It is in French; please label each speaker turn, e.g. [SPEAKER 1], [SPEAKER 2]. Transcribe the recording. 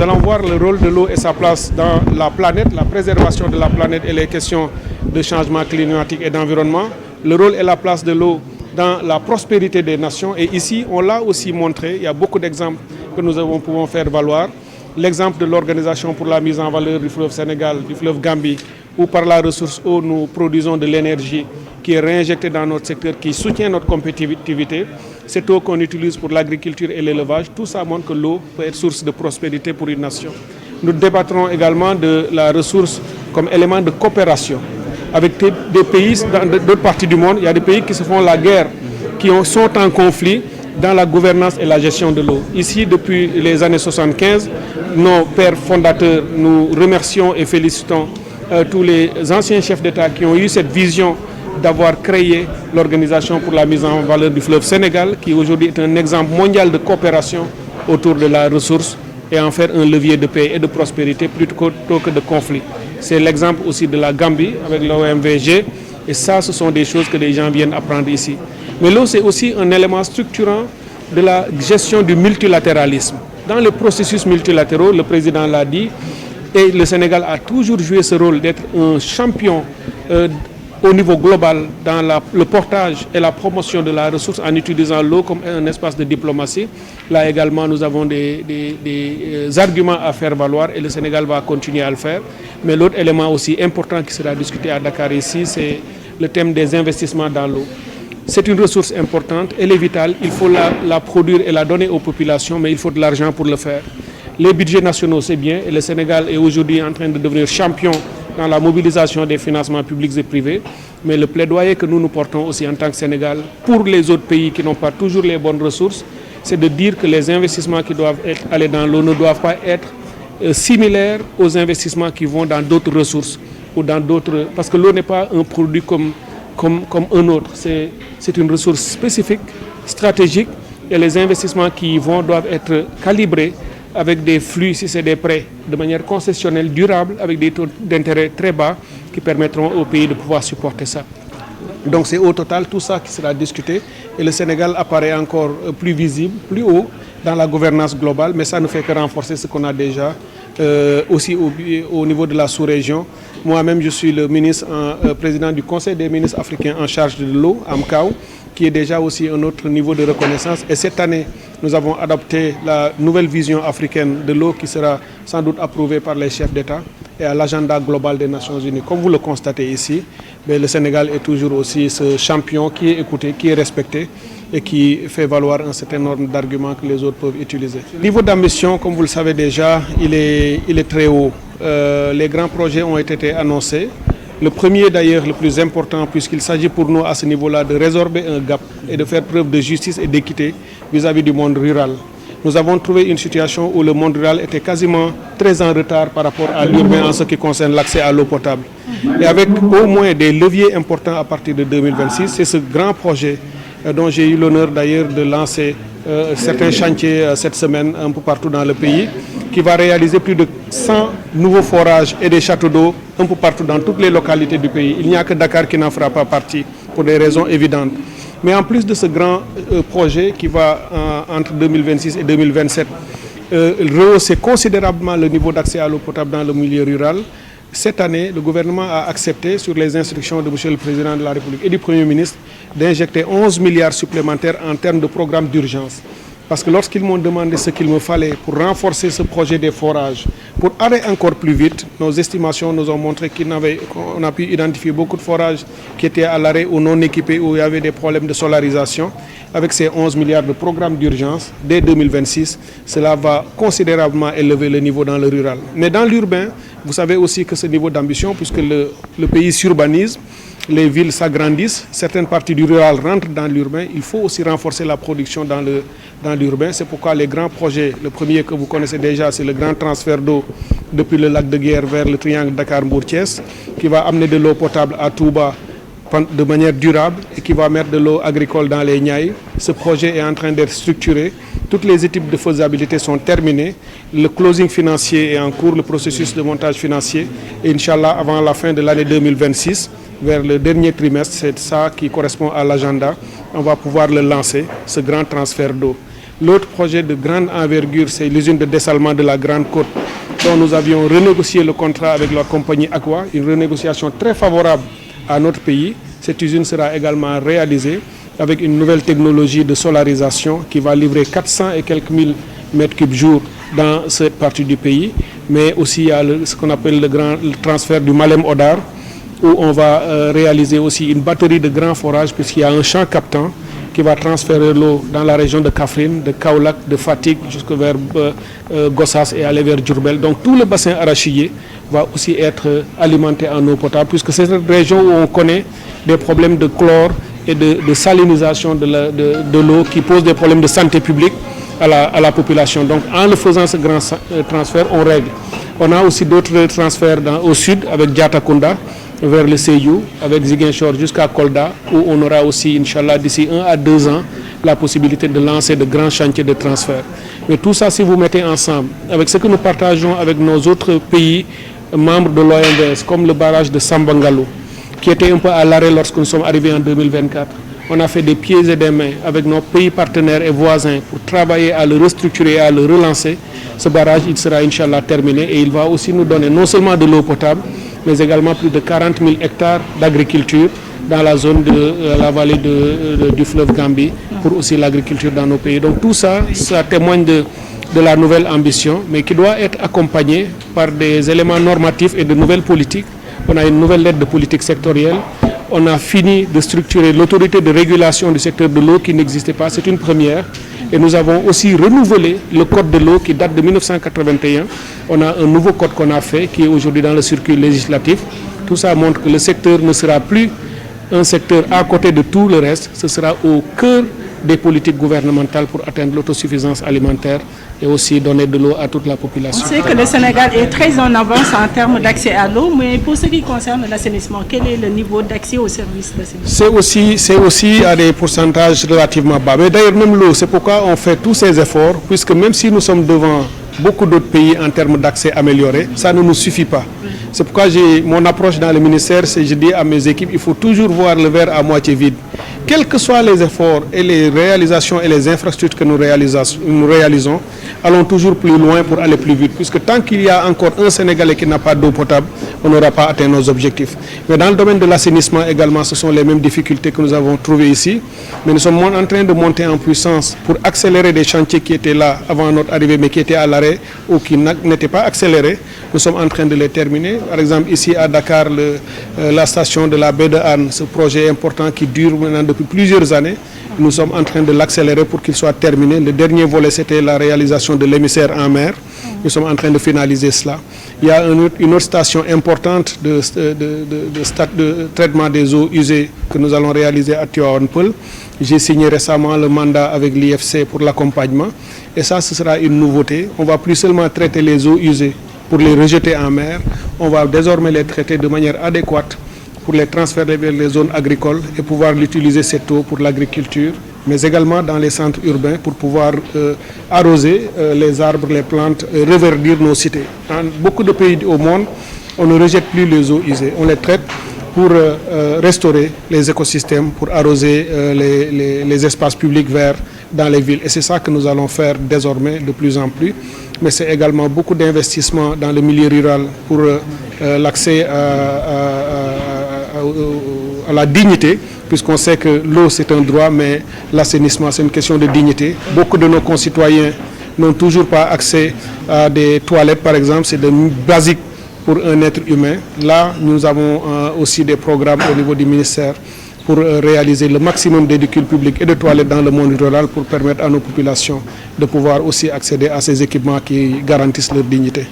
[SPEAKER 1] allons voir le rôle de l'eau et sa place dans la planète, la préservation de la planète et les questions de changement climatique et d'environnement. Le rôle et la place de l'eau dans la prospérité des nations. Et ici, on l'a aussi montré, il y a beaucoup d'exemples que nous pouvons faire valoir. L'exemple de l'Organisation pour la mise en valeur du fleuve Sénégal, du fleuve Gambie, où par la ressource eau, nous produisons de l'énergie qui est réinjectée dans notre secteur, qui soutient notre compétitivité. Cette eau qu'on utilise pour l'agriculture et l'élevage, tout ça montre que l'eau peut être source de prospérité pour une nation. Nous débattrons également de la ressource comme élément de coopération. Avec des pays, dans d'autres parties du monde, il y a des pays qui se font la guerre, qui sont en conflit dans la gouvernance et la gestion de l'eau. Ici, depuis les années 75, nos pères fondateurs, nous remercions et félicitons tous les anciens chefs d'État qui ont eu cette vision d'avoir créé l'Organisation pour la mise en valeur du fleuve Sénégal, qui aujourd'hui est un exemple mondial de coopération autour de la ressource et en faire un levier de paix et de prospérité plutôt que de conflit. C'est l'exemple aussi de la Gambie avec l'OMVG, et ça, ce sont des choses que les gens viennent apprendre ici. Mais l'eau, c'est aussi un élément structurant de la gestion du multilatéralisme. Dans les processus multilatéraux, le président l'a dit, et le Sénégal a toujours joué ce rôle d'être un champion au niveau global dans le portage et la promotion de la ressource en utilisant l'eau comme un espace de diplomatie. Là également, nous avons des arguments à faire valoir et le Sénégal va continuer à le faire. Mais l'autre élément aussi important qui sera discuté à Dakar ici, c'est le thème des investissements dans l'eau. C'est une ressource importante, elle est vitale, il faut la produire et la donner aux populations, mais il faut de l'argent pour le faire. Les budgets nationaux, c'est bien, et le Sénégal est aujourd'hui en train de devenir champion dans la mobilisation des financements publics et privés, mais le plaidoyer que nous portons aussi en tant que Sénégal pour les autres pays qui n'ont pas toujours les bonnes ressources, c'est de dire que les investissements qui doivent aller dans l'eau ne doivent pas être similaires aux investissements qui vont dans d'autres ressources ou dans d'autres, parce que l'eau n'est pas un produit comme un autre, c'est une ressource spécifique, stratégique, et les investissements qui y vont doivent être calibrés avec des flux, si c'est des prêts, de manière concessionnelle, durable, avec des taux d'intérêt très bas qui permettront au pays de pouvoir supporter ça. Donc c'est au total tout ça qui sera discuté et le Sénégal apparaît encore plus visible, plus haut dans la gouvernance globale, mais ça ne fait que renforcer ce qu'on a déjà aussi au niveau de la sous-région. Moi-même, je suis le président du Conseil des ministres africains en charge de l'eau, AMCAO, qui est déjà aussi un autre niveau de reconnaissance. Et cette année, nous avons adopté la nouvelle vision africaine de l'eau qui sera sans doute approuvée par les chefs d'État et à l'agenda global des Nations Unies. Comme vous le constatez ici, mais le Sénégal est toujours aussi ce champion qui est écouté, qui est respecté et qui fait valoir un certain nombre d'arguments que les autres peuvent utiliser. Le niveau d'ambition, comme vous le savez déjà, il est très haut. Les grands projets ont été annoncés. Le premier d'ailleurs, le plus important, puisqu'il s'agit pour nous à ce niveau-là de résorber un gap et de faire preuve de justice et d'équité vis-à-vis du monde rural. Nous avons trouvé une situation où le monde rural était quasiment très en retard par rapport à l'urbain en ce qui concerne l'accès à l'eau potable. Et avec au moins des leviers importants à partir de 2026, c'est ce grand projet dont j'ai eu l'honneur d'ailleurs de lancer certains chantiers cette semaine un peu partout dans le pays, qui va réaliser plus de 100 nouveaux forages et des châteaux d'eau un peu partout dans toutes les localités du pays. Il n'y a que Dakar qui n'en fera pas partie pour des raisons évidentes. Mais en plus de ce grand projet qui va entre 2026 et 2027 rehausser considérablement le niveau d'accès à l'eau potable dans le milieu rural, cette année, le gouvernement a accepté, sur les instructions de M. le Président de la République et du Premier ministre, d'injecter 11 milliards supplémentaires en termes de programme d'urgence. Parce que lorsqu'ils m'ont demandé ce qu'il me fallait pour renforcer ce projet des forages, pour aller encore plus vite, nos estimations nous ont montré qu'on a pu identifier beaucoup de forages qui étaient à l'arrêt ou non équipés, où il y avait des problèmes de solarisation. Avec ces 11 milliards de programmes d'urgence, dès 2026, cela va considérablement élever le niveau dans le rural. Mais dans l'urbain, vous savez aussi que ce niveau d'ambition, puisque le pays s'urbanise, les villes s'agrandissent, certaines parties du rural rentrent dans l'urbain, il faut aussi renforcer la production dans l'urbain. C'est pourquoi les grands projets, le premier que vous connaissez déjà, c'est le grand transfert d'eau depuis le lac de Guiers vers le triangle Dakar-Mbour-Thiès, qui va amener de l'eau potable à Touba de manière durable et qui va mettre de l'eau agricole dans les Niayes. Ce projet est en train d'être structuré. Toutes les études de faisabilité sont terminées. Le closing financier est en cours, le processus de montage financier. Et Inch'Allah, avant la fin de l'année 2026, vers le dernier trimestre, c'est ça qui correspond à l'agenda, on va pouvoir le lancer, ce grand transfert d'eau. L'autre projet de grande envergure, c'est l'usine de dessalement de la Grande Côte, dont nous avions renégocié le contrat avec la compagnie Aqua, une renégociation très favorable à notre pays. Cette usine sera également réalisée avec une nouvelle technologie de solarisation qui va livrer 400 et quelques mille mètres cubes jour dans cette partie du pays. Mais aussi il y a ce qu'on appelle le transfert du Malem Odar, où on va réaliser aussi une batterie de grands forages, puisqu'il y a un champ captant qui va transférer l'eau dans la région de Kaffrine, de Kaolack, de Fatick, jusque vers Gossas et aller vers Diourbel. Donc tout le bassin arachidier va aussi être alimenté en eau potable, puisque c'est une région où on connaît des problèmes de chlore et de salinisation de l'eau qui posent des problèmes de santé publique à la population. Donc en le faisant ce grand transfert, on règle. On a aussi d'autres transferts au sud avec Diatakunda, vers le Seyou, avec Ziguinchor jusqu'à Kolda, où on aura aussi, Inch'Allah, d'ici 1 à 2 ans, la possibilité de lancer de grands chantiers de transfert. Mais tout ça, si vous mettez ensemble, avec ce que nous partageons avec nos autres pays membres de l'OMVS, comme le barrage de Sambangalou, qui était un peu à l'arrêt lorsque nous sommes arrivés en 2024, on a fait des pieds et des mains avec nos pays partenaires et voisins pour travailler à le restructurer et à le relancer. Ce barrage, il sera, Inch'Allah, terminé et il va aussi nous donner non seulement de l'eau potable, mais également plus de 40 000 hectares d'agriculture dans la zone de la vallée du fleuve Gambie, pour aussi l'agriculture dans nos pays. Donc tout ça, ça témoigne de la nouvelle ambition, mais qui doit être accompagnée par des éléments normatifs et de nouvelles politiques. On a une nouvelle lettre de politique sectorielle. On a fini de structurer l'autorité de régulation du secteur de l'eau qui n'existait pas. C'est une première. Et nous avons aussi renouvelé le code de l'eau qui date de 1981. On a un nouveau code qu'on a fait qui est aujourd'hui dans le circuit législatif. Tout ça montre que le secteur ne sera plus un secteur à côté de tout le reste. Ce sera au cœur des politiques gouvernementales pour atteindre l'autosuffisance alimentaire et aussi donner de l'eau à toute la population.
[SPEAKER 2] On sait que le Sénégal est très en avance en termes d'accès à l'eau, mais pour ce qui concerne l'assainissement, quel est le niveau d'accès aux services d'assainissement? C'est aussi à des pourcentages relativement bas. Mais d'ailleurs, même l'eau, c'est pourquoi on fait tous ces efforts, puisque même si nous sommes devant beaucoup d'autres pays en termes d'accès amélioré, ça ne nous suffit pas. C'est pourquoi mon approche dans le ministère, c'est je dis à mes équipes, il faut toujours voir le verre à moitié vide. Quels que soient les efforts et les réalisations et les infrastructures que nous réalisons, allons toujours plus loin pour aller plus vite. Puisque tant qu'il y a encore un Sénégalais qui n'a pas d'eau potable, on n'aura pas atteint nos objectifs. Mais dans le domaine de l'assainissement également, ce sont les mêmes difficultés que nous avons trouvées ici. Mais nous sommes en train de monter en puissance pour accélérer des chantiers qui étaient là avant notre arrivée, mais qui étaient à l'arrêt ou qui n'étaient pas accélérés. Nous sommes en train de les terminer. Par exemple, ici à Dakar, la station de la baie de Hann, ce projet important qui dure maintenant depuis plusieurs années, nous sommes en train de l'accélérer pour qu'il soit terminé. Le dernier volet, c'était la réalisation de l'émissaire en mer. Nous sommes en train de finaliser cela. Il y a une autre station importante de traitement des eaux usées que nous allons réaliser à Tivaouane-Peulh. J'ai signé récemment le mandat avec l'IFC pour l'accompagnement. Et ça, ce sera une nouveauté. On ne va plus seulement traiter les eaux usées pour les rejeter en mer. On va désormais les traiter de manière adéquate pour les transférer vers les zones agricoles et pouvoir l'utiliser cette eau pour l'agriculture, mais également dans les centres urbains pour pouvoir arroser les arbres, les plantes, reverdir nos cités. Dans beaucoup de pays au monde, on ne rejette plus les eaux usées, on les traite pour restaurer les écosystèmes, pour arroser les espaces publics verts dans les villes. Et c'est ça que nous allons faire désormais de plus en plus. Mais c'est également beaucoup d'investissements dans le milieu rural pour l'accès à la dignité, puisqu'on sait que l'eau c'est un droit, mais l'assainissement c'est une question de dignité. Beaucoup de nos concitoyens n'ont toujours pas accès à des toilettes, par exemple, c'est basique pour un être humain. Là, nous avons aussi des programmes au niveau du ministère pour réaliser le maximum d'édicules publics et de toilettes dans le monde rural pour permettre à nos populations de pouvoir aussi accéder à ces équipements qui garantissent leur dignité.